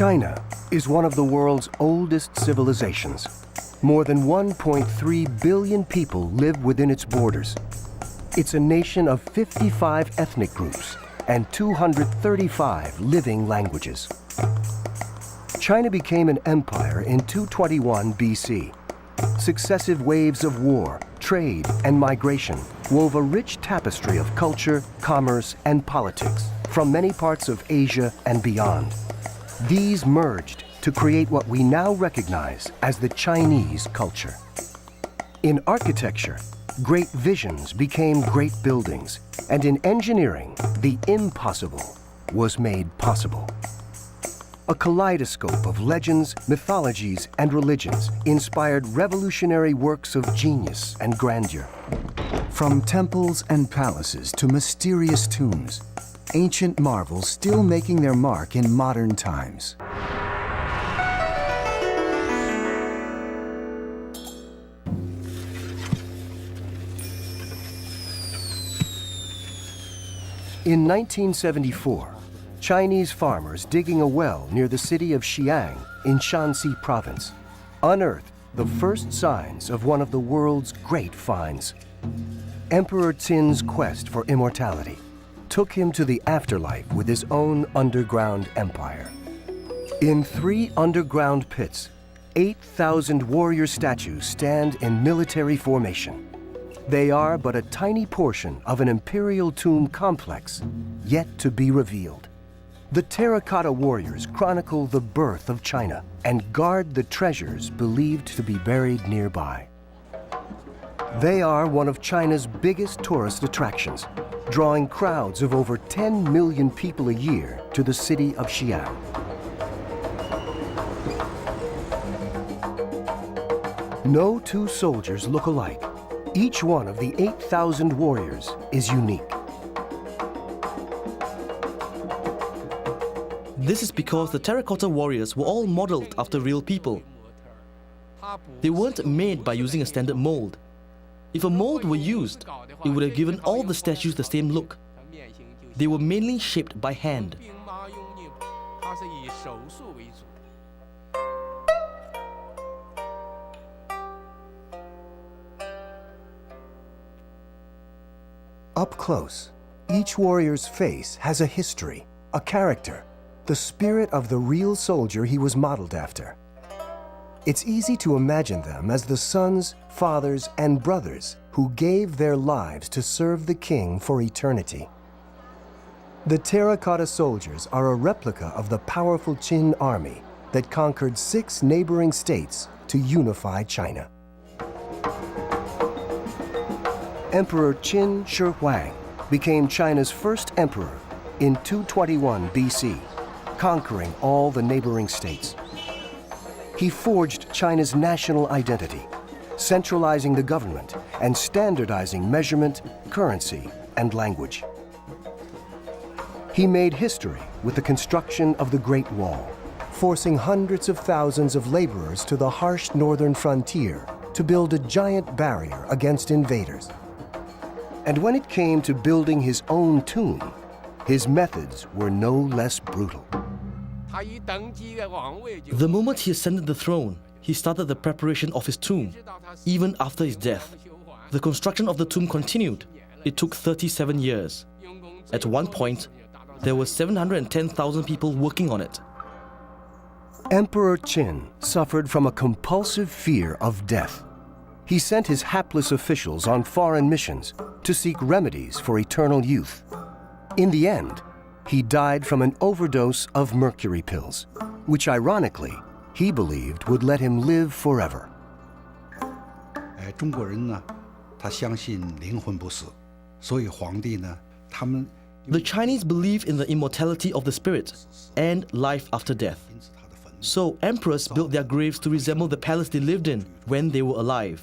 China is one of the world's oldest civilizations. More than 1.3 billion people live within its borders. It's a nation of 55 ethnic groups and 235 living languages. China became an empire in 221 BC. Successive waves of war, trade, and migration wove a rich tapestry of culture, commerce, and politics from many parts of Asia and beyond. These merged to create what we now recognize as the Chinese culture. In architecture, great visions became great buildings, and in engineering, the impossible was made possible. A kaleidoscope of legends, mythologies, and religions inspired revolutionary works of genius and grandeur. From temples and palaces to mysterious tombs, ancient marvels still making their mark in modern times. In 1974, Chinese farmers digging a well near the city of Xi'an in Shanxi province unearthed the first signs of one of the world's great finds. Emperor Qin's quest for immortality took him to the afterlife with his own underground empire. In 3 underground pits, 8,000 warrior statues stand in military formation. They are but a tiny portion of an imperial tomb complex yet to be revealed. The terracotta warriors chronicle the birth of China and guard the treasures believed to be buried nearby. They are one of China's biggest tourist attractions, drawing crowds of over 10 million people a year to the city of Xi'an. No 2 soldiers look alike. Each one of the 8,000 warriors is unique. This is because the terracotta warriors were all modeled after real people. They weren't made by using a standard mold. If a mold were used, it would have given all the statues the same look. They were mainly shaped by hand. Up close, each warrior's face has a history, a character, the spirit of the real soldier he was modeled after. It's easy to imagine them as the sons, fathers, and brothers who gave their lives to serve the king for eternity. The terracotta soldiers are a replica of the powerful Qin army that conquered 6 neighboring states to unify China. Emperor Qin Shi Huang became China's first emperor in 221 BC, conquering all the neighboring states. He forged China's national identity, centralizing the government and standardizing measurement, currency, and language. He made history with the construction of the Great Wall, forcing hundreds of thousands of laborers to the harsh northern frontier to build a giant barrier against invaders. And when it came to building his own tomb, his methods were no less brutal. The moment he ascended the throne, he started the preparation of his tomb, even after his death. The construction of the tomb continued. It took 37 years. At one point, there were 710,000 people working on it. Emperor Qin suffered from a compulsive fear of death. He sent his hapless officials on foreign missions to seek remedies for eternal youth. In the end, he died from an overdose of mercury pills, which ironically, he believed would let him live forever. The Chinese believe in the immortality of the spirit and life after death. So emperors built their graves to resemble the palace they lived in when they were alive,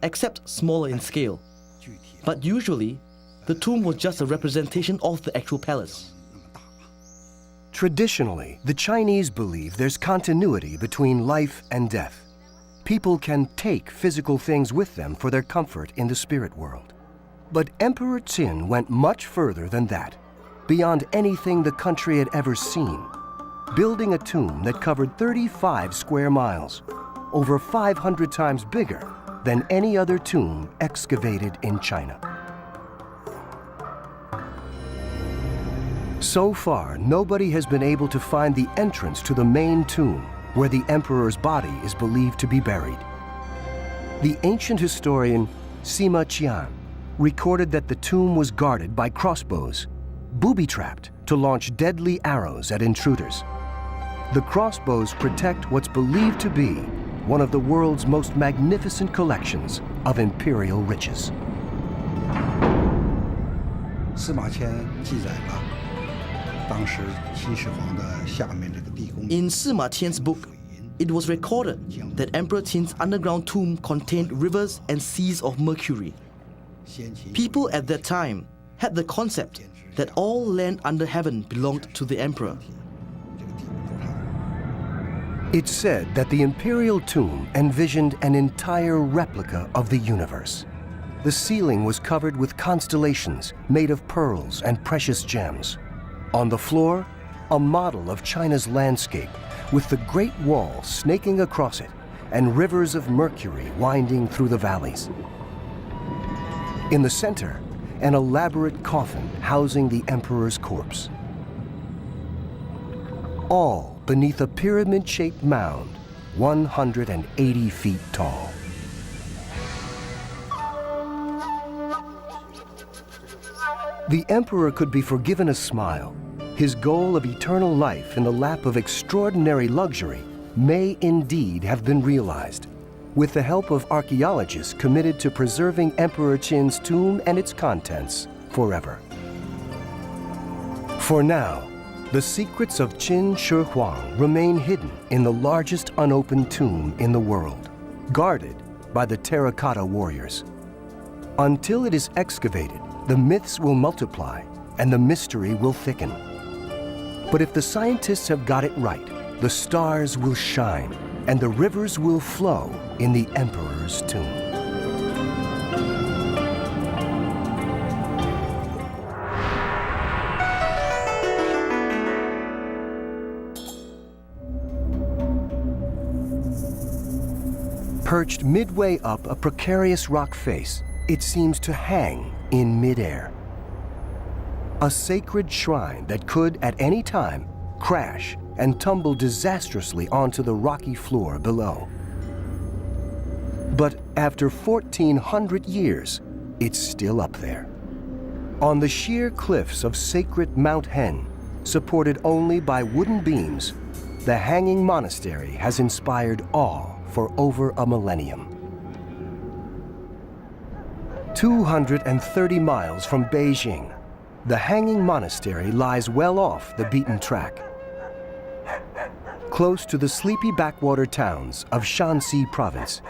except smaller in scale. But usually, the tomb was just a representation of the actual palace. Traditionally, the Chinese believe there's continuity between life and death. People can take physical things with them for their comfort in the spirit world. But Emperor Qin went much further than that, beyond anything the country had ever seen. building a tomb that covered 35 square miles, over 500 times bigger than any other tomb excavated in China. So far, nobody has been able to find the entrance to the main tomb where the emperor's body is believed to be buried. The ancient historian Sima Qian recorded that the tomb was guarded by crossbows, booby-trapped to launch deadly arrows at intruders. The crossbows protect what's believed to be one of the world's most magnificent collections of imperial riches. 司马迁记载了当时秦始皇的下面这个地宫。 In Sima Qian's book, it was recorded that Emperor Qin's underground tomb contained rivers and seas of mercury. People at that time had the concept that all land under heaven belonged to the emperor. It's said that the imperial tomb envisioned an entire replica of the universe. The ceiling was covered with constellations made of pearls and precious gems. On the floor, a model of China's landscape with the Great Wall snaking across it and rivers of mercury winding through the valleys. In the center, an elaborate coffin housing the emperor's corpse. All beneath a pyramid-shaped mound 180 feet tall. The emperor could be forgiven a smile. His goal of eternal life in the lap of extraordinary luxury may indeed have been realized, with the help of archaeologists committed to preserving Emperor Qin's tomb and its contents forever. For now, the secrets of Qin Shi Huang remain hidden in the largest unopened tomb in the world, guarded by the terracotta warriors. Until it is excavated, the myths will multiply and the mystery will thicken. But if the scientists have got it right, the stars will shine and the rivers will flow in the emperor's tomb. Perched midway up a precarious rock face, it seems to hang in midair. A sacred shrine that could, at any time, crash and tumble disastrously onto the rocky floor below. But after 1,400 years, it's still up there. On the sheer cliffs of sacred Mount Hen, supported only by wooden beams, the hanging monastery has inspired awe for over a millennium. 230 miles from Beijing, the hanging monastery lies well off the beaten track. Close to the sleepy backwater towns of Shanxi province,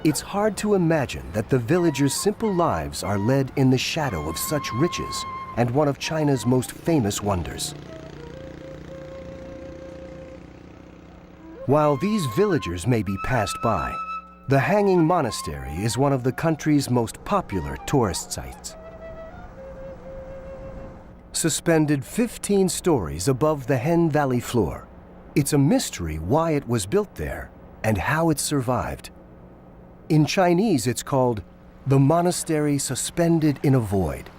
it's hard to imagine that the villagers' simple lives are led in the shadow of such riches and one of China's most famous wonders. While these villagers may be passed by, the hanging monastery is one of the country's most popular tourist sites. Suspended 15 stories above the Hen Valley floor, it's a mystery why it was built there and how it survived. In Chinese, it's called the monastery suspended in a void.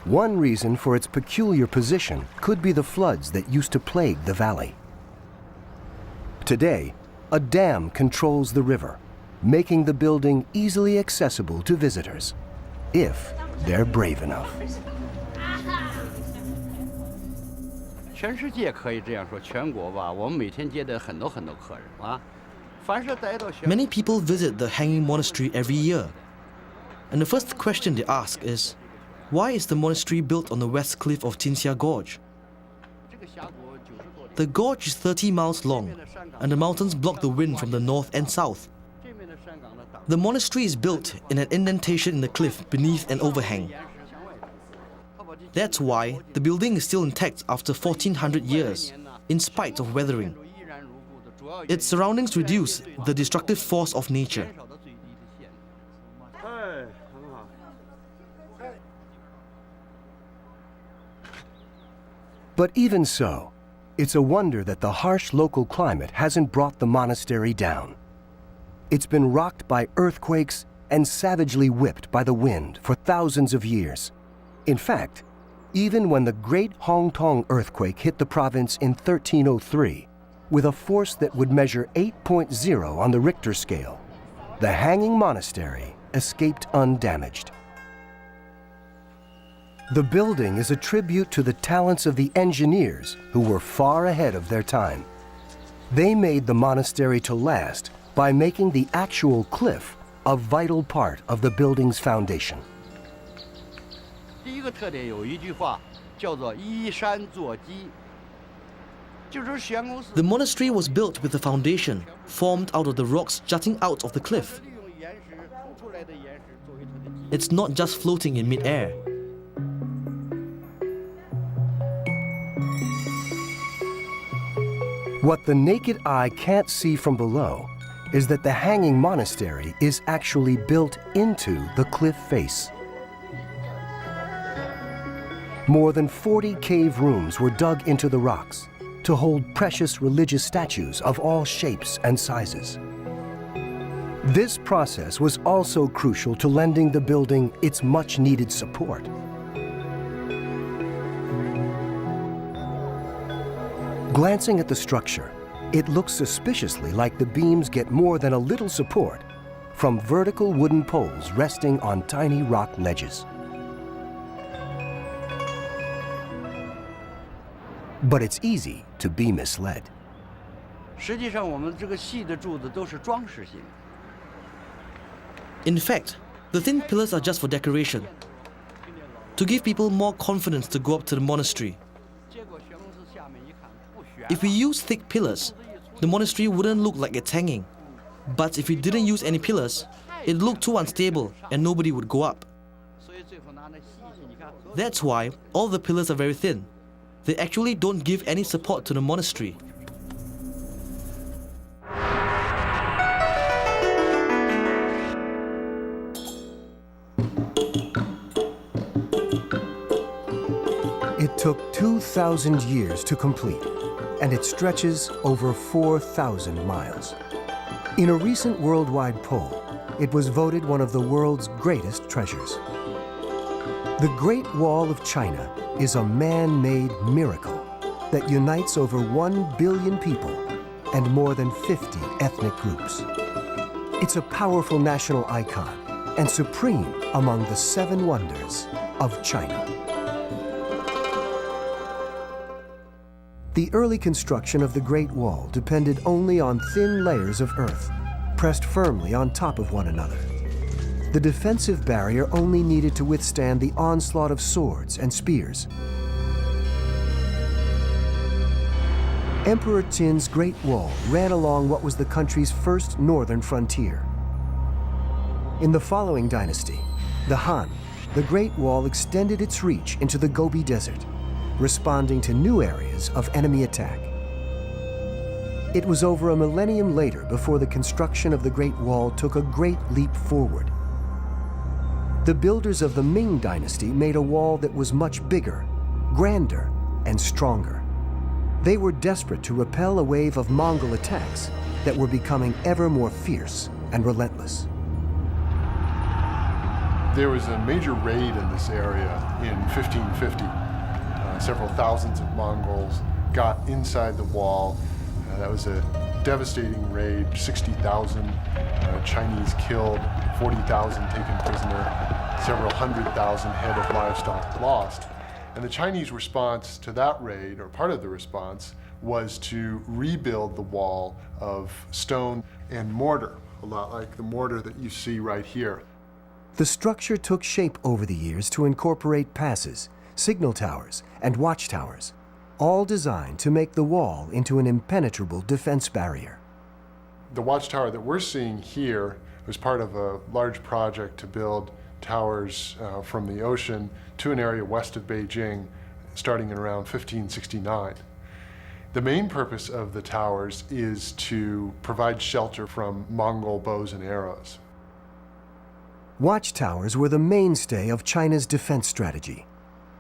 One reason for its peculiar position could be the floods that used to plague the valley. Today, a dam controls the river, making the building easily accessible to visitors, if they're brave enough. 全世界可以这样说，全国吧，我们每天接待很多客人啊。凡是带到学。 Many people visit the hanging monastery every year. And the first question they ask is, why is the monastery built on the west cliff of Jinxia Gorge? The gorge is 30 miles long, and the mountains block the wind from the north and south. The monastery is built in an indentation in the cliff beneath an overhang. That's why the building is still intact after 1,400 years, in spite of weathering. Its surroundings reduce the destructive force of nature. But even so, It's a wonder that the harsh local climate hasn't brought the monastery down. It's been rocked by earthquakes and savagely whipped by the wind for thousands of years. In fact, even when the Great Hongtong earthquake hit the province in 1303, with a force that would measure 8.0 on the Richter scale, the hanging monastery escaped undamaged. The building is a tribute to the talents of the engineers who were far ahead of their time. They made the monastery to last by making the actual cliff a vital part of the building's foundation. 第一个特点有一句话，叫做依山作基，就是悬空寺。 The monastery was built with a foundation formed out of the rocks jutting out of the cliff. 利用岩石凸出来的岩石作为它的基。 It's not just floating in mid-air. What the naked eye can't see from below is that the hanging monastery is actually built into the cliff face. More than 40 cave rooms were dug into the rocks to hold precious religious statues of all shapes and sizes. This process was also crucial to lending the building its much-needed support. Glancing at the structure, it looks suspiciously like the beams get more than a little support from vertical wooden poles resting on tiny rock ledges. But it's easy to be misled. 实际上，我们这个细的柱子都是装饰性。 In fact, the thin pillars are just for decoration, to give people more confidence to go up to the monastery. 结果悬空寺下面一看不悬。 If we use thick pillars, the monastery wouldn't look like it's hanging. But if we didn't use any pillars, it looked too unstable and nobody would go up. 所以最后拿那细细，你看。 That's why all the pillars are very thin. They actually don't give any support to the monastery. It took 2,000 years to complete, and it stretches over 4,000 miles. In a recent worldwide poll, it was voted one of the world's greatest treasures. The Great Wall of China is a man-made miracle that unites over 1 billion people and more than 50 ethnic groups. It's a powerful national icon and supreme among the 7 wonders of China. The early construction of the Great Wall depended only on thin layers of earth, pressed firmly on top of one another. The defensive barrier only needed to withstand the onslaught of swords and spears. Emperor Qin's Great Wall ran along what was the country's first northern frontier. In the following dynasty, the Han, the Great Wall extended its reach into the Gobi Desert, responding to new areas of enemy attack. It was over a millennium later before the construction of the Great Wall took a great leap forward. The builders of the Ming Dynasty made a wall that was much bigger, grander, and stronger. They were desperate to repel a wave of Mongol attacks that were becoming ever more fierce and relentless. There was a major raid in this area in 1550. Several thousands of Mongols got inside the wall. That was a devastating raid, 60,000 Chinese killed, 40,000 taken prisoner, several 100,000 head of livestock lost. And the Chinese response to that raid, or part of the response, was to rebuild the wall of stone and mortar, a lot like the mortar that you see right here. The structure took shape over the years to incorporate passes, signal towers, and watchtowers, all designed to make the wall into an impenetrable defense barrier. The watchtower that we're seeing here was part of a large project to build towers from the ocean to an area west of Beijing, starting in around 1569. The main purpose of the towers is to provide shelter from Mongol bows and arrows. Watchtowers were the mainstay of China's defense strategy.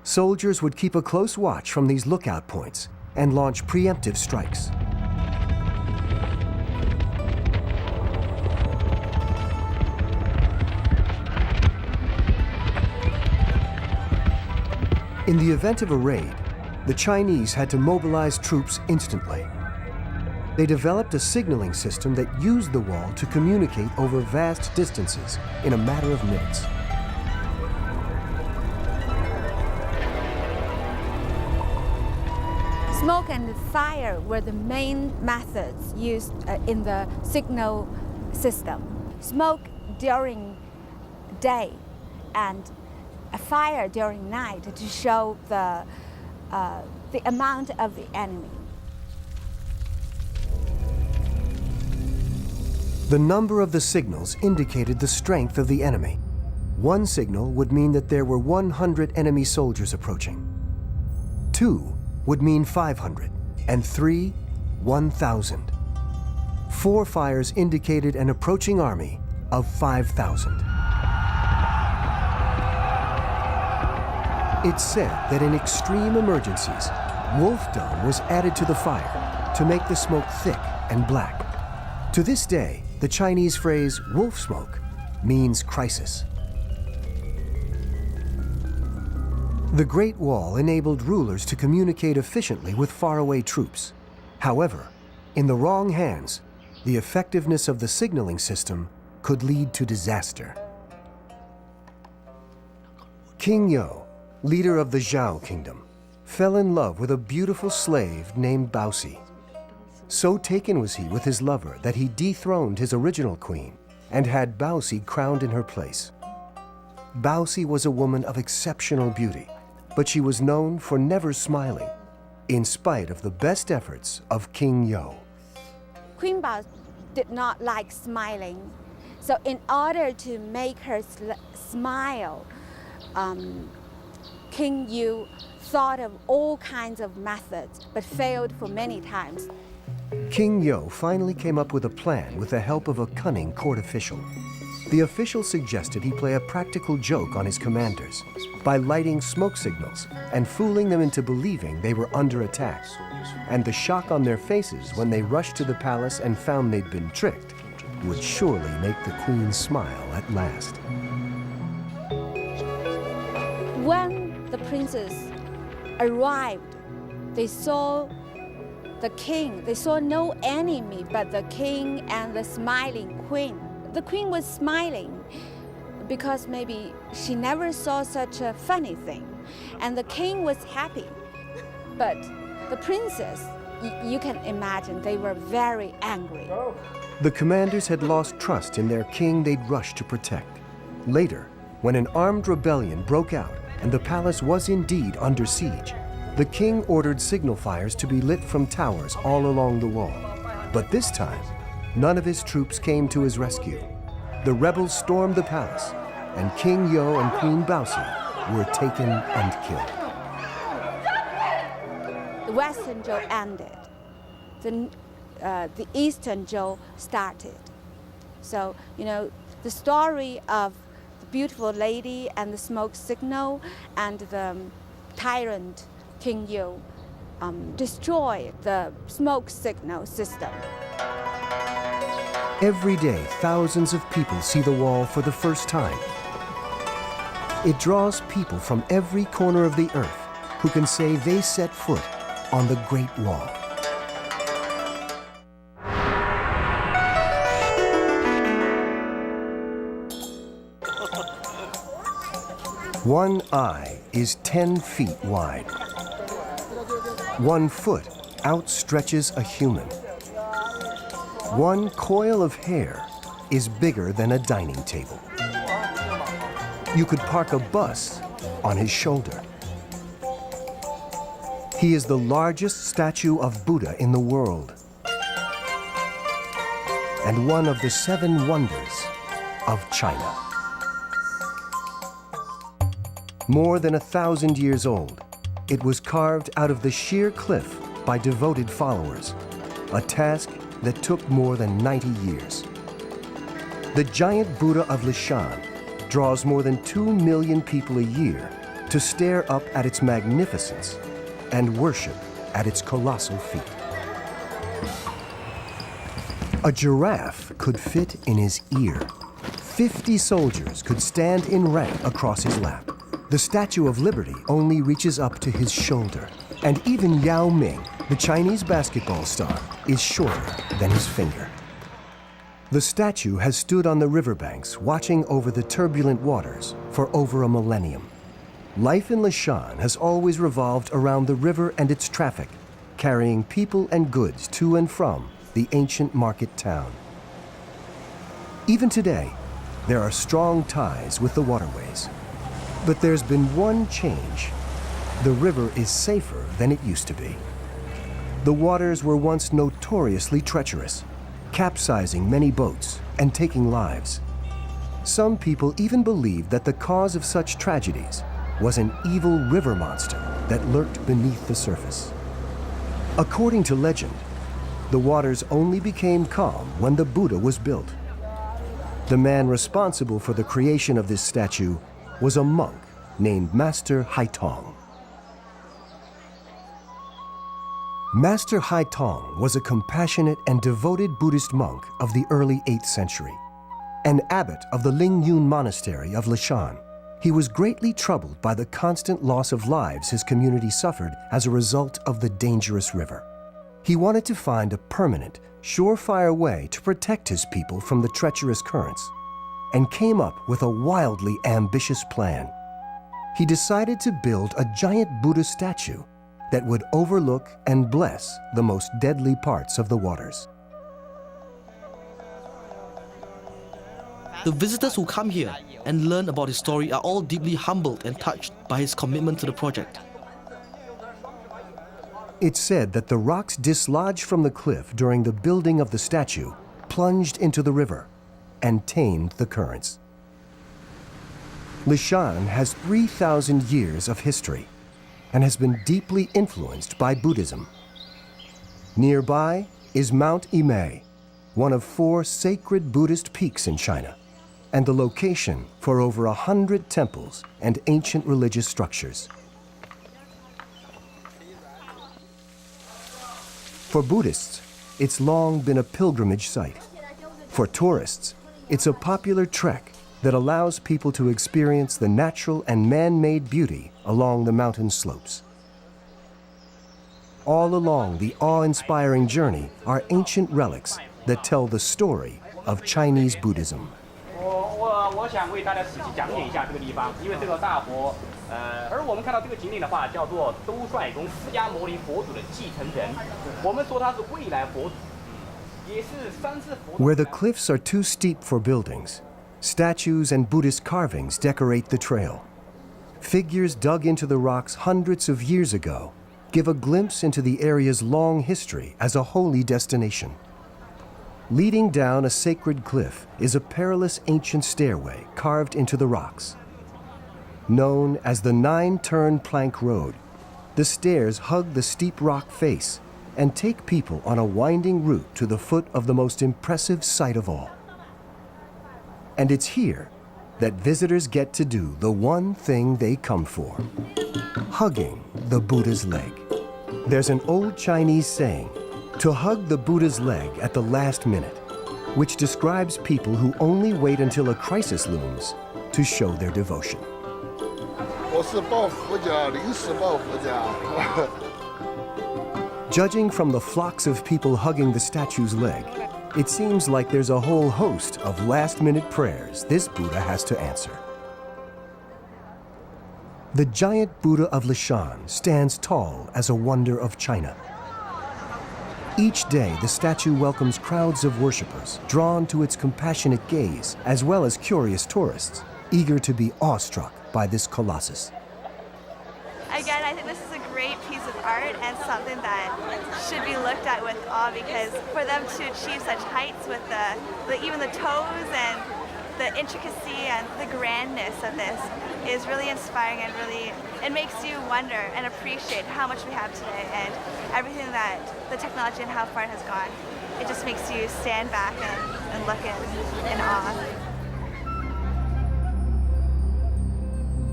Soldiers would keep a close watch from these lookout points and launch preemptive strikes. In the event of a raid, the Chinese had to mobilize troops instantly. They developed a signaling system that used the wall to communicate over vast distances in a matter of minutes. Smoke and fire were the main methods used in the signal system. Smoke during day and a fire during night to show the amount of the enemy. The number of the signals indicated the strength of the enemy. One signal would mean that there were 100 enemy soldiers approaching. 2 would mean 500, and 3, 1,000. 4 fires indicated an approaching army of 5,000. It's said that in extreme emergencies, wolfdom was added to the fire to make the smoke thick and black. To this day, the Chinese phrase wolf smoke means crisis. The Great Wall enabled rulers to communicate efficiently with faraway troops. However, in the wrong hands, the effectiveness of the signaling system could lead to disaster. King Yo, leader of the Zhao kingdom, fell in love with a beautiful slave named Baosi. So taken was he with his lover that he dethroned his original queen and had Baosi crowned in her place. Baosi was a woman of exceptional beauty, but she was known for never smiling, in spite of the best efforts of King Yo. Queen Bao did not like smiling, so in order to make her smile, King Yu thought of all kinds of methods, but failed for many times. King Yo finally came up with a plan with the help of a cunning court official. The official suggested he play a practical joke on his commanders by lighting smoke signals and fooling them into believing they were under attack. And the shock on their faces when they rushed to the palace and found they'd been tricked would surely make the queen smile at last. When the princes arrived, they saw the king. They saw no enemy but the king and the smiling queen. The queen was smiling because maybe she never saw such a funny thing. And the king was happy. But the princes, you can imagine, they were very angry. The commanders had lost trust in their king they'd rushed to protect. Later, when an armed rebellion broke out and the palace was indeed under siege, the king ordered signal fires to be lit from towers all along the wall. But this time, none of his troops came to his rescue. The rebels stormed the palace, and King Yo and Queen Baosi were taken and killed. The Western Zhou ended. The Eastern Zhou started. So, the story of the beautiful lady and the smoke signal and the tyrant King Yu destroyed the smoke signal system. Every day, thousands of people see the wall for the first time. It draws people from every corner of the earth who can say they set foot on the Great Wall. One eye is 10 feet wide. 1 foot outstretches a human. 1 coil of hair is bigger than a dining table. You could park a bus on his shoulder. He is the largest statue of Buddha in the world and one of the 7 wonders of China. More than 1,000 years old, it was carved out of the sheer cliff by devoted followers, a task that took more than 90 years. The giant Buddha of Lishan draws more than 2 million people a year to stare up at its magnificence and worship at its colossal feet. A giraffe could fit in his ear. 50 soldiers could stand in rank across his lap. The Statue of Liberty only reaches up to his shoulder. And even Yao Ming, the Chinese basketball star, is shorter than his finger. The statue has stood on the riverbanks watching over the turbulent waters for over a millennium. Life in Lishan has always revolved around the river and its traffic, carrying people and goods to and from the ancient market town. Even today, there are strong ties with the waterways. But there's been one change. The river is safer than it used to be. The waters were once notoriously treacherous, capsizing many boats and taking lives. Some people even believed that the cause of such tragedies was an evil river monster that lurked beneath the surface. According to legend, the waters only became calm when the Buddha was built. The man responsible for the creation of this statue was a monk named Master Haitong. Master Haitong was a compassionate and devoted Buddhist monk of the early 8th century. An abbot of the Lingyun Monastery of Lishan, he was greatly troubled by the constant loss of lives his community suffered as a result of the dangerous river. He wanted to find a permanent, surefire way to protect his people from the treacherous currents, and came up with a wildly ambitious plan. He decided to build a giant Buddha statue that would overlook and bless the most deadly parts of the waters. The visitors who come here and learn about his story are all deeply humbled and touched by his commitment to the project. It's said that the rocks dislodged from the cliff during the building of the statue plunged into the river and tamed the currents. Lishan has 3,000 years of history and has been deeply influenced by Buddhism. Nearby is Mount Imei, one of 4 sacred Buddhist peaks in China, and the location for over 100 temples and ancient religious structures. For Buddhists, it's long been a pilgrimage site. For tourists, it's a popular trek that allows people to experience the natural and man-made beauty along the mountain slopes. All along the awe-inspiring journey are ancient relics that tell the story of Chinese Buddhism. 我想为大家仔细讲解一下这个地方，因为这个大佛，而我们看到这个景点的话，叫做兜率宫释迦牟尼佛祖的继承人，我们说他是未来佛祖，也是3次佛祖。 Where the cliffs are too steep for buildings, statues and Buddhist carvings decorate the trail. Figures dug into the rocks hundreds of years ago give a glimpse into the area's long history as a holy destination. Leading down a sacred cliff is a perilous ancient stairway carved into the rocks. Known as the 9-turn plank road, the stairs hug the steep rock face and take people on a winding route to the foot of the most impressive sight of all. And it's here that visitors get to do the one thing they come for: hugging the Buddha's leg. There's an old Chinese saying, to hug the Buddha's leg at the last minute, which describes people who only wait until a crisis looms to show their devotion. Judging from the flocks of people hugging the statue's leg, it seems like there's a whole host of last-minute prayers this Buddha has to answer. The giant Buddha of Lishan stands tall as a wonder of China. Each day, the statue welcomes crowds of worshippers drawn to its compassionate gaze, as well as curious tourists, eager to be awestruck by this colossus. Again, I think this is a great piece of art and something that should be looked at with awe, because for them to achieve such heights with even the toes and the intricacy and the grandness of this is really inspiring, and really it makes you wonder and appreciate how much we have today and everything that the technology and how far it has gone. It just makes you stand back and look in awe.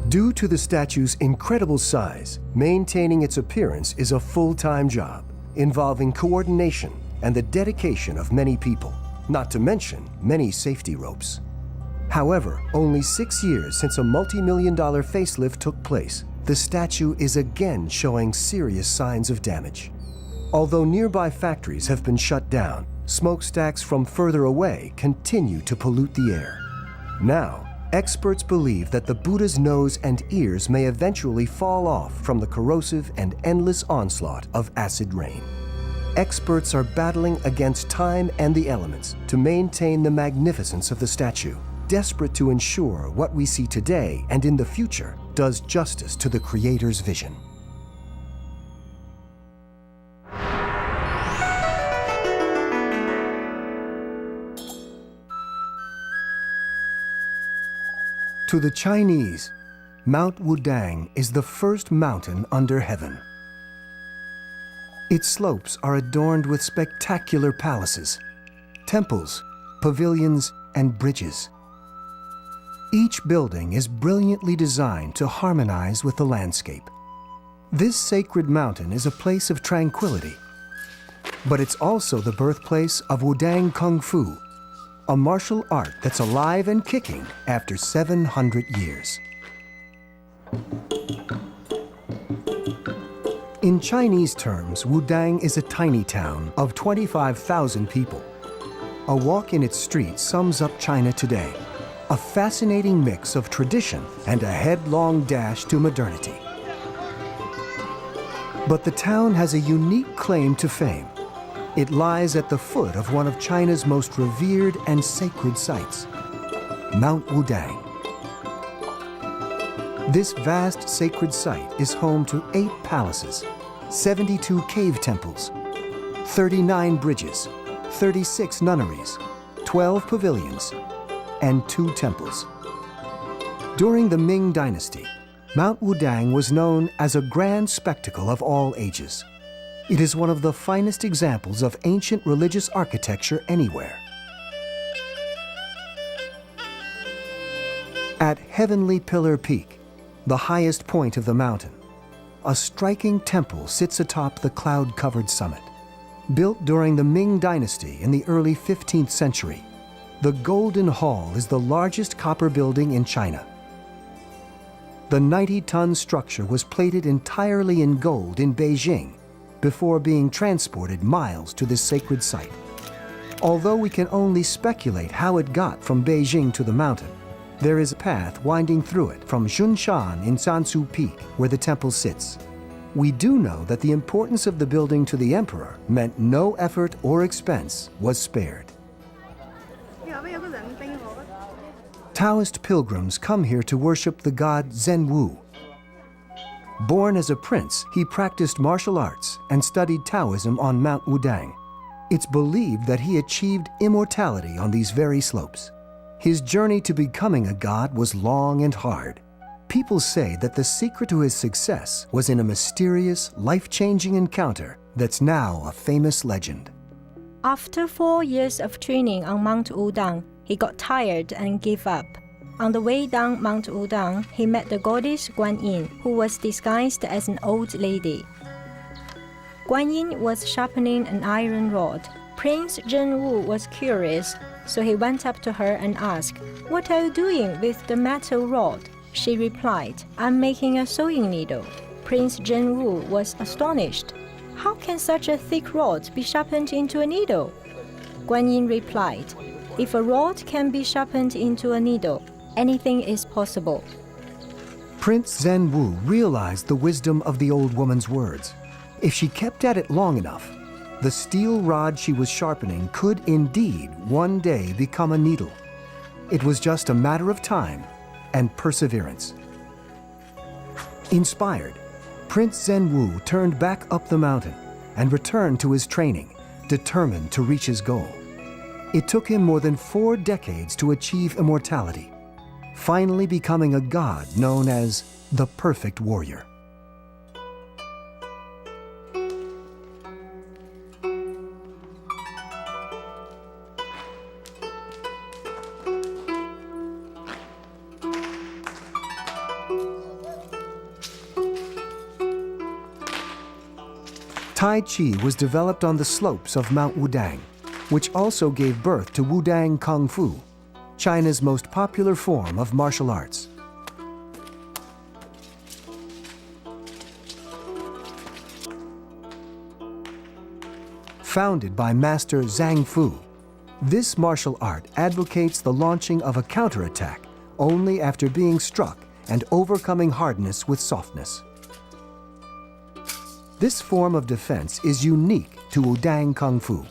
Due to the statue's incredible size, maintaining its appearance is a full-time job, involving coordination and the dedication of many people, not to mention many safety ropes. However, only 6 years since a multi-million-dollar facelift took place, the statue is again showing serious signs of damage. Although nearby factories have been shut down, smokestacks from further away continue to pollute the air. Now, experts believe that the Buddha's nose and ears may eventually fall off from the corrosive and endless onslaught of acid rain. Experts are battling against time and the elements to maintain the magnificence of the statue, desperate to ensure what we see today and in the future does justice to the Creator's vision. To the Chinese, Mount Wudang is the first mountain under heaven. Its slopes are adorned with spectacular palaces, temples, pavilions, and bridges. Each building is brilliantly designed to harmonize with the landscape. This sacred mountain is a place of tranquility, but it's also the birthplace of Wudang Kung Fu, a martial art that's alive and kicking after 700 years. In Chinese terms, Wudang is a tiny town of 25,000 people. A walk in its streets sums up China today, a fascinating mix of tradition and a headlong dash to modernity. But the town has a unique claim to fame. It lies at the foot of one of China's most revered and sacred sites, Mount Wudang. This vast sacred site is home to 8 palaces, 72 cave temples, 39 bridges, 36 nunneries, 12 pavilions, and 2 temples. During the Ming Dynasty, Mount Wudang was known as a grand spectacle of all ages. It is one of the finest examples of ancient religious architecture anywhere. At Heavenly Pillar Peak, the highest point of the mountain, a striking temple sits atop the cloud-covered summit. Built during the Ming Dynasty in the early 15th century, the Golden Hall is the largest copper building in China. The 90-ton structure was plated entirely in gold in Beijing before being transported miles to this sacred site. Although we can only speculate how it got from Beijing to the mountain, there is a path winding through it from Xunshan in Sansu Peak, where the temple sits. We do know that the importance of the building to the emperor meant no effort or expense was spared. Taoist pilgrims come here to worship the god Zhenwu. Born as a prince, he practiced martial arts and studied Taoism on Mount Wudang. It's believed that he achieved immortality on these very slopes. His journey to becoming a god was long and hard. People say that the secret to his success was in a mysterious, life-changing encounter that's now a famous legend. After 4 years of training on Mount Wudang, he got tired and gave up. On the way down Mount Wudang, he met the goddess Guan Yin, who was disguised as an old lady. Guan Yin was sharpening an iron rod. Prince Zhenwu was curious, so he went up to her and asked, "What are you doing with the metal rod?" She replied, "I'm making a sewing needle." Prince Zhenwu was astonished. "How can such a thick rod be sharpened into a needle?" Guan Yin replied, "If a rod can be sharpened into a needle, anything is possible." Prince Zhenwu realized the wisdom of the old woman's words. If she kept at it long enough, the steel rod she was sharpening could indeed one day become a needle. It was just a matter of time and perseverance. Inspired, Prince Zhenwu turned back up the mountain and returned to his training, determined to reach his goal. It took him more than 4 decades to achieve immortality, finally becoming a god known as the perfect warrior. Tai Chi was developed on the slopes of Mount Wudang, which also gave birth to Wudang Kung Fu, China's most popular form of martial arts. Founded by Master Zhang Fu, this martial art advocates the launching of a counterattack only after being struck and overcoming hardness with softness. This form of defense is unique to Wudang Kung Fu.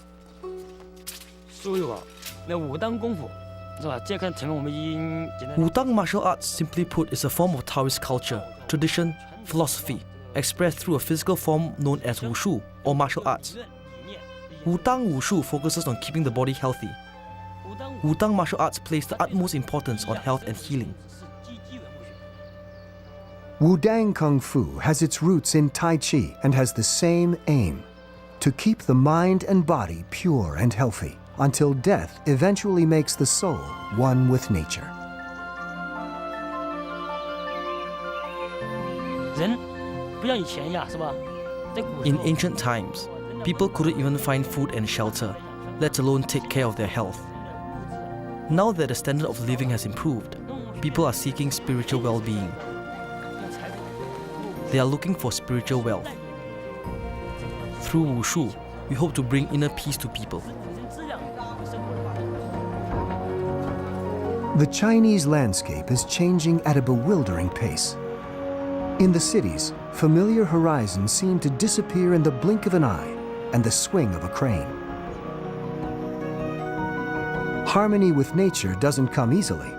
Wudang martial arts, simply put, is a form of Taoist culture, tradition, philosophy, expressed through a physical form known as wushu or martial arts. Wudang Wushu focuses on keeping the body healthy. Wudang martial arts place the utmost importance on health and healing. Wudang Kung Fu has its roots in Tai Chi and has the same aim: to keep the mind and body pure and healthy until death eventually makes the soul one with nature. In ancient times, people couldn't even find food and shelter, let alone take care of their health. Now that the standard of living has improved, people are seeking spiritual well-being. They are looking for spiritual wealth. Through Wushu, we hope to bring inner peace to people. The Chinese landscape is changing at a bewildering pace. In the cities, familiar horizons seem to disappear in the blink of an eye and the swing of a crane. Harmony with nature doesn't come easily,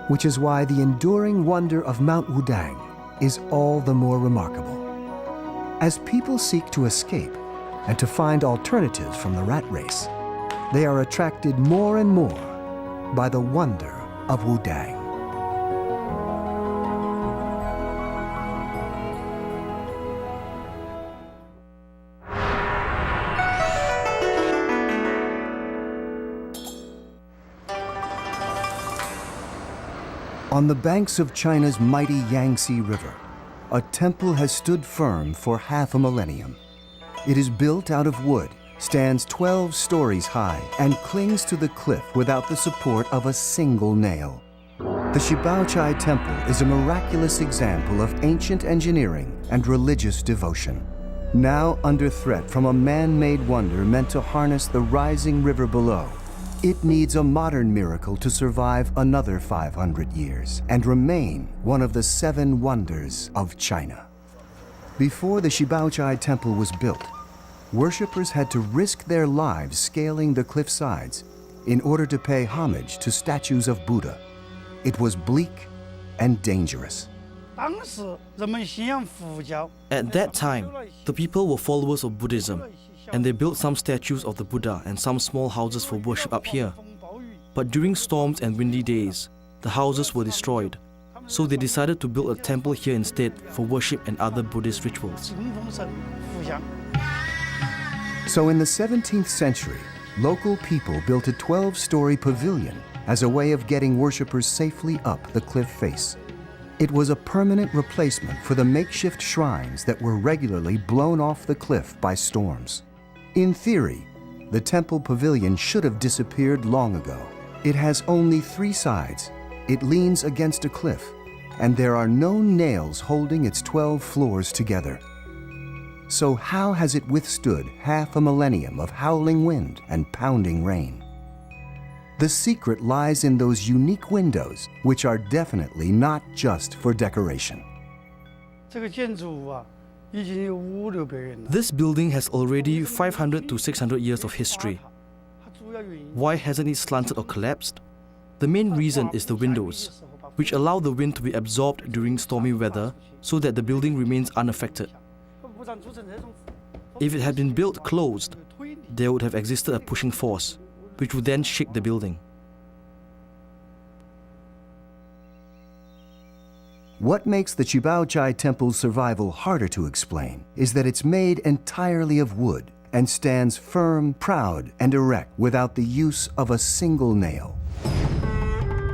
which is why the enduring wonder of Mount Wudang is all the more remarkable. As people seek to escape and to find alternatives from the rat race, they are attracted more and more by the wonder of Wudang. On the banks of China's mighty Yangtze River, a temple has stood firm for half a millennium. It is built out of wood, stands 12 stories high, and clings to the cliff without the support of a single nail. The Shibaochai Temple is a miraculous example of ancient engineering and religious devotion. Now under threat from a man-made wonder meant to harness the rising river below, it needs a modern miracle to survive another 500 years and remain one of the 7 wonders of China. Before the Shibaochai Temple was built, worshippers had to risk their lives scaling the cliff sides in order to pay homage to statues of Buddha. It was bleak and dangerous. At that time, the people were followers of Buddhism, and they built some statues of the Buddha and some small houses for worship up here. But during storms and windy days, the houses were destroyed, so they decided to build a temple here instead for worship and other Buddhist rituals. So in the 17th century, local people built a 12-story pavilion as a way of getting worshippers safely up the cliff face. It was a permanent replacement for the makeshift shrines that were regularly blown off the cliff by storms. In theory, the temple pavilion should have disappeared long ago. It has only 3 sides, it leans against a cliff, and there are no nails holding its 12 floors together. So how has it withstood half a millennium of howling wind and pounding rain? The secret lies in those unique windows, which are definitely not just for decoration. This building has already 500 to 600 years of history. Why hasn't it slanted or collapsed? The main reason is the windows, which allow the wind to be absorbed during stormy weather so that the building remains unaffected. If it had been built closed, there would have existed a pushing force, which would then shake the building. What makes the Shibaochai Temple's survival harder to explain is that it's made entirely of wood and stands firm, proud, and erect without the use of a single nail.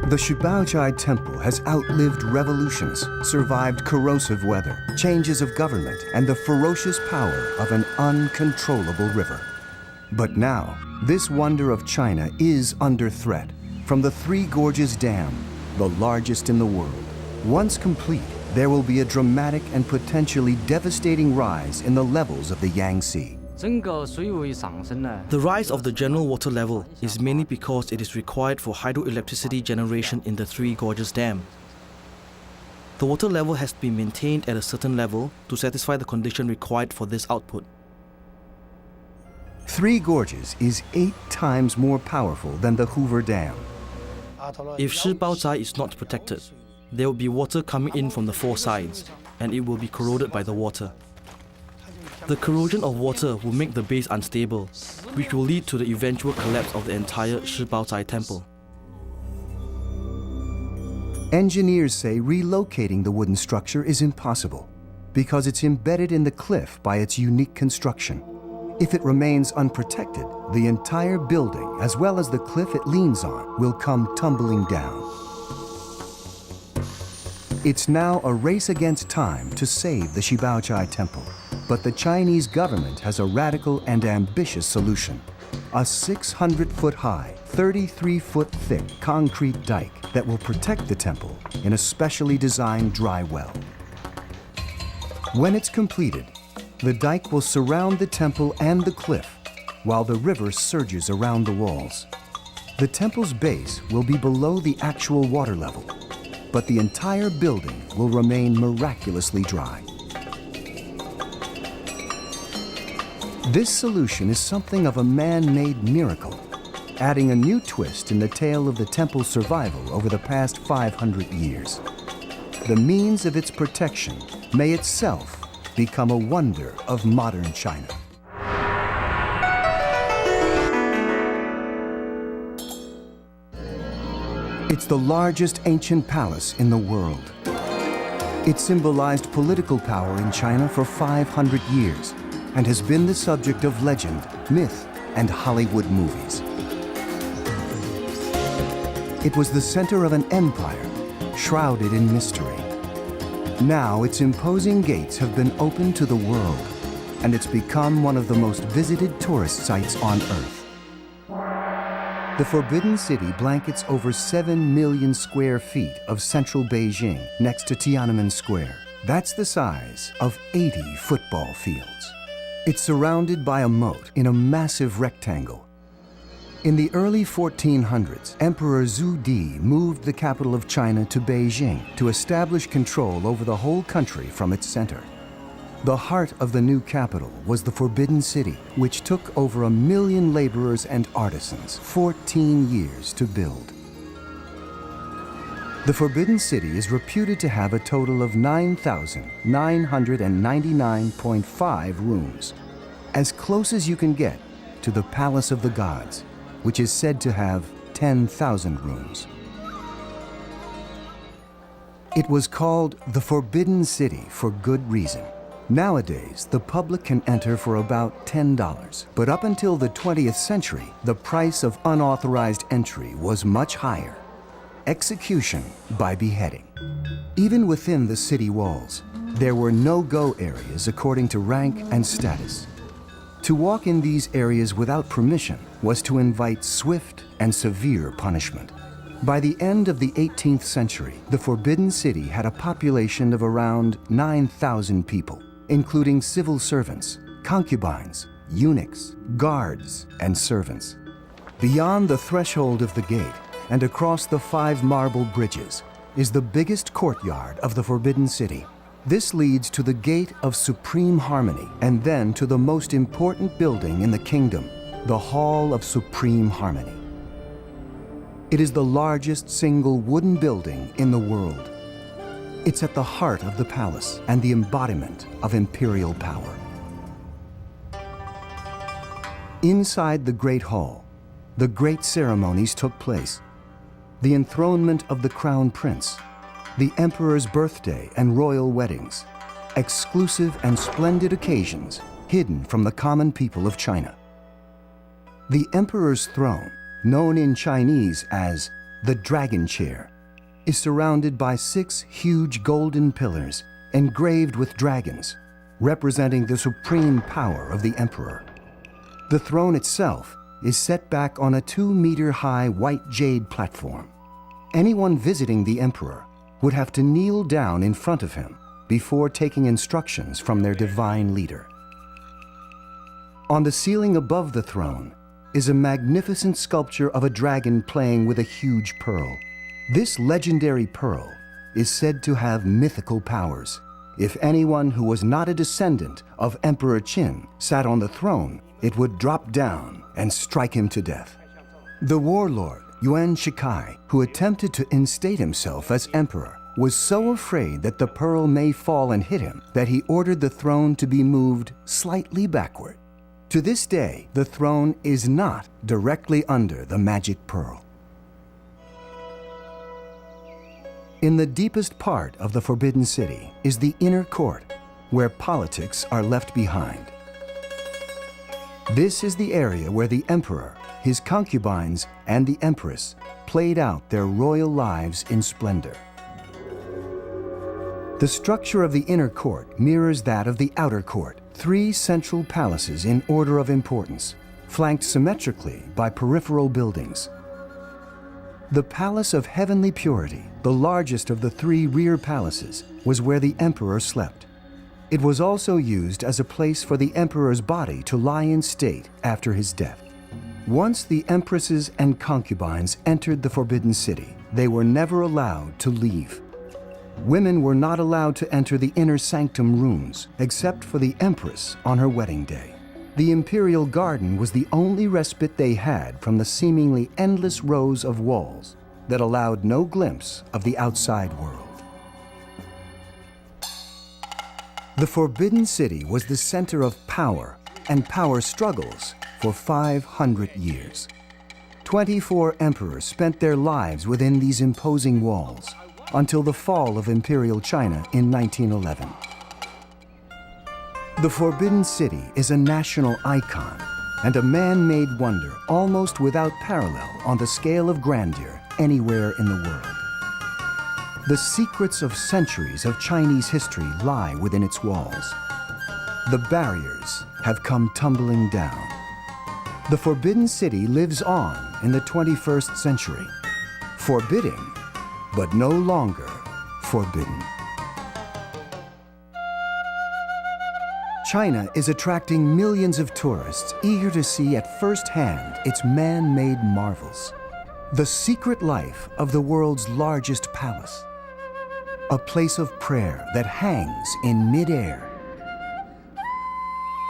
The Shibaozhai Temple has outlived revolutions, survived corrosive weather, changes of government, and the ferocious power of an uncontrollable river. But now, this wonder of China is under threat from the Three Gorges Dam, the largest in the world. Once complete, there will be a dramatic and potentially devastating rise in the levels of the Yangtze. The rise of the general water level is mainly because it is required for hydroelectricity generation in the Three Gorges Dam. The water level has to be maintained at a certain level to satisfy the condition required for this output. Three Gorges is 8 times more powerful than the Hoover Dam. If Shibaozhai is not protected, there will be water coming in from the 4 sides, and it will be corroded by the water. The corrosion of water will make the base unstable, which will lead to the eventual collapse of the entire Shibaozhai temple. Engineers say relocating the wooden structure is impossible because it's embedded in the cliff by its unique construction. If it remains unprotected, the entire building, as well as the cliff it leans on, will come tumbling down. It's now a race against time to save the Shibaozhai Temple. But the Chinese government has a radical and ambitious solution. A 600-foot-high, 33-foot-thick concrete dike that will protect the temple in a specially designed dry well. When it's completed, the dike will surround the temple and the cliff while the river surges around the walls. The temple's base will be below the actual water level, but the entire building will remain miraculously dry. This solution is something of a man-made miracle, adding a new twist in the tale of the temple's survival over the past 500 years. The means of its protection may itself become a wonder of modern China. It's the largest ancient palace in the world. It symbolized political power in China for 500 years and has been the subject of legend, myth, and Hollywood movies. It was the center of an empire, shrouded in mystery. Now its imposing gates have been opened to the world, and it's become one of the most visited tourist sites on Earth. The Forbidden City blankets over 7 million square feet of central Beijing next to Tiananmen Square. That's the size of 80 football fields. It's surrounded by a moat in a massive rectangle. In the early 1400s, Emperor Zhu Di moved the capital of China to Beijing to establish control over the whole country from its center. The heart of the new capital was the Forbidden City, which took over 1 million laborers and artisans 14 years to build. The Forbidden City is reputed to have a total of 9,999.5 rooms, as close as you can get to the Palace of the Gods, which is said to have 10,000 rooms. It was called the Forbidden City for good reason. Nowadays, the public can enter for about $10, but up until the 20th century, the price of unauthorized entry was much higher: execution by beheading. Even within the city walls, there were no-go areas according to rank and status. To walk in these areas without permission was to invite swift and severe punishment. By the end of the 18th century, the Forbidden City had a population of around 9,000 people, including civil servants, concubines, eunuchs, guards, and servants. Beyond the threshold of the gate and across the 5 marble bridges is the biggest courtyard of the Forbidden City. This leads to the Gate of Supreme Harmony and then to the most important building in the kingdom, the Hall of Supreme Harmony. It is the largest single wooden building in the world. It's at the heart of the palace and the embodiment of imperial power. Inside the Great Hall, the great ceremonies took place. The enthronement of the Crown Prince, the Emperor's birthday and royal weddings, exclusive and splendid occasions hidden from the common people of China. The Emperor's throne, known in Chinese as the dragon chair, is surrounded by 6 huge golden pillars engraved with dragons, representing the supreme power of the emperor. The throne itself is set back on a 2-meter-high white jade platform. Anyone visiting the emperor would have to kneel down in front of him before taking instructions from their divine leader. On the ceiling above the throne is a magnificent sculpture of a dragon playing with a huge pearl. This legendary pearl is said to have mythical powers. If anyone who was not a descendant of Emperor Qin sat on the throne, it would drop down and strike him to death. The warlord, Yuan Shikai, who attempted to instate himself as emperor, was so afraid that the pearl may fall and hit him that he ordered the throne to be moved slightly backward. To this day, the throne is not directly under the magic pearl. In the deepest part of the Forbidden City is the inner court, where politics are left behind. This is the area where the emperor, his concubines, and the empress played out their royal lives in splendor. The structure of the inner court mirrors that of the outer court, 3 central palaces in order of importance, flanked symmetrically by peripheral buildings. The Palace of Heavenly Purity, the largest of the 3 rear palaces, was where the emperor slept. It was also used as a place for the emperor's body to lie in state after his death. Once the empresses and concubines entered the Forbidden City, they were never allowed to leave. Women were not allowed to enter the inner sanctum rooms, except for the empress on her wedding day. The imperial garden was the only respite they had from the seemingly endless rows of walls that allowed no glimpse of the outside world. The Forbidden City was the center of power and power struggles for 500 years. 24 emperors spent their lives within these imposing walls until the fall of Imperial China in 1911. The Forbidden City is a national icon and a man-made wonder almost without parallel on the scale of grandeur anywhere in the world. The secrets of centuries of Chinese history lie within its walls. The barriers have come tumbling down. The Forbidden City lives on in the 21st century, forbidding, but no longer forbidden. China is attracting millions of tourists eager to see at first hand its man-made marvels. The secret life of the world's largest palace. A place of prayer that hangs in midair.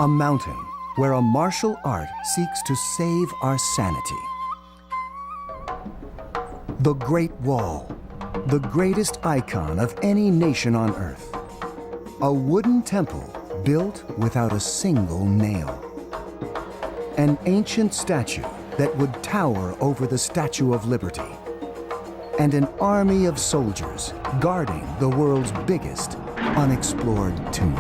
A mountain where a martial art seeks to save our sanity. The Great Wall, the greatest icon of any nation on earth. A wooden temple built without a single nail. An ancient statue that would tower over the Statue of Liberty. And an army of soldiers guarding the world's biggest unexplored tomb.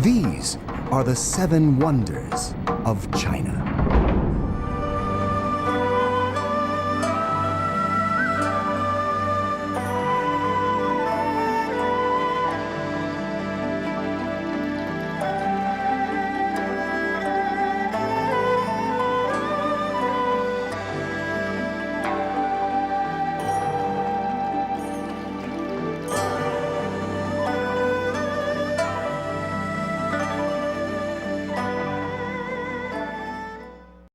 These are the 7 wonders of China.